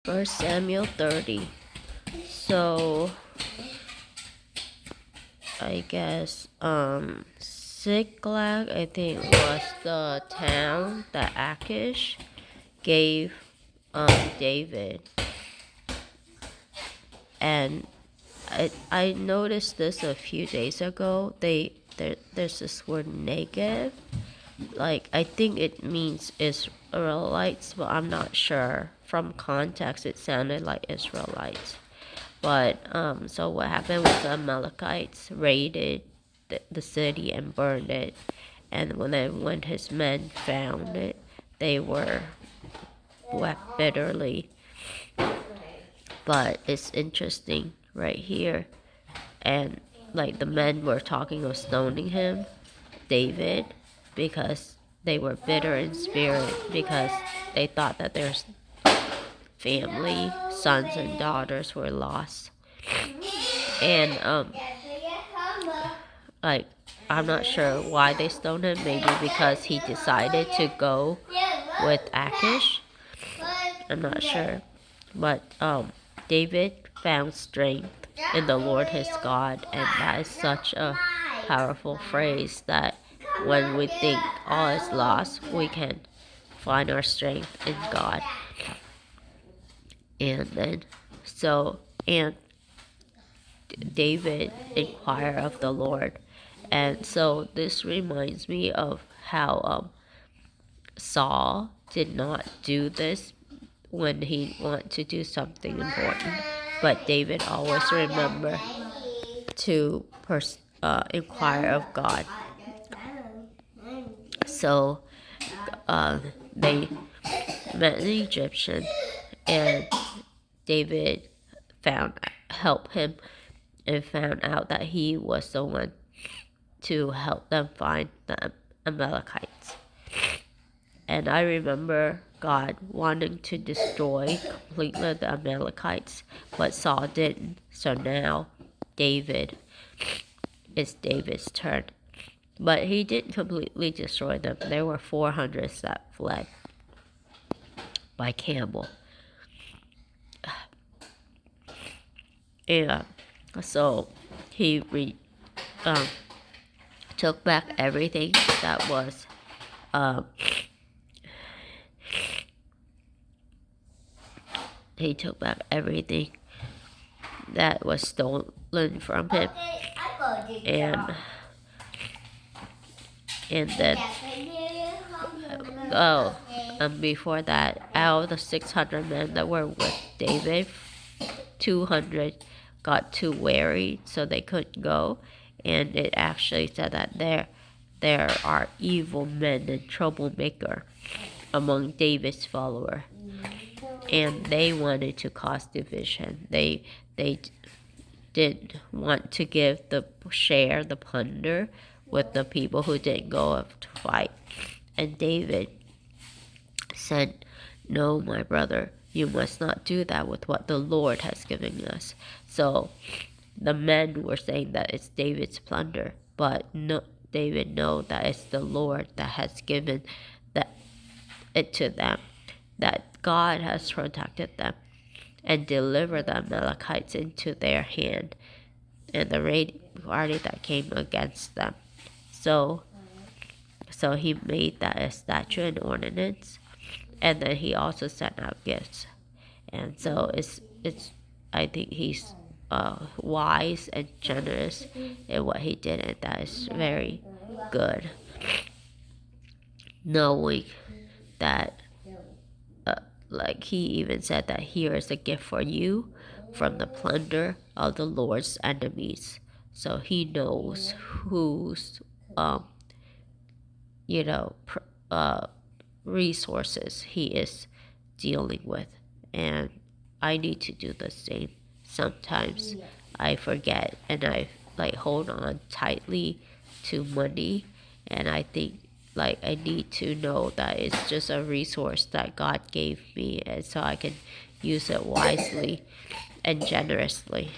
First Samuel 30. So I guess Ziklag, I think, was the town that Achish gave David. And I noticed this a few days ago. There's this word Negev. Like, I think it means Israelites, but I'm not sure. From context, it sounded like Israelites. But so what happened was the Amalekites raided the city and burned it. And when his men found it, they were wept bitterly. But it's interesting right here. And like the men were talking of stoning him, David, because they were bitter in spirit because they thought that their family, sons and daughters were lost. And like I'm not sure why they stoned him. Maybe because he decided to go with Achish. I'm not sure. But David found strength in the Lord his God, and that is such a powerful phrase that when we think all is lost, we can find our strength in God. And then and David inquired of the Lord. And so this reminds me of how Saul did not do this when he wanted to do something important, but David always remembered to inquire of God. So they met an Egyptian, and David helped him and found out that he was the one to help them find the Amalekites. And I remember God wanting to destroy completely the Amalekites, but Saul didn't. So now it's David's turn. But he didn't completely destroy them. There were 400 that fled by camel. And so he took back everything that was stolen from him. And then before that, out of the 600 men that were with David, 200 got too wary, so they couldn't go. And it actually said that there are evil men and troublemaker among David's followers, and they wanted to cause division. They didn't want to give the plunder with the people who didn't go up to fight. And David said, "No, my brother, you must not do that with what the Lord has given us." So the men were saying that it's David's plunder, but no, David knows that it's the Lord that has given it to them, that God has protected them and delivered the Amalekites into their hand and the raid party that came against them. So he made that a statute and ordinance, and then he also sent out gifts. And so it's I think he's wise and generous in what he did, and that is very good. Knowing that like he even said that here is a gift for you from the plunder of the Lord's enemies. So he knows whose resources he is dealing with, and I need to do the same. Sometimes I forget and I hold on tightly to money, and I think I need to know that it's just a resource that God gave me, and so I can use it wisely and generously.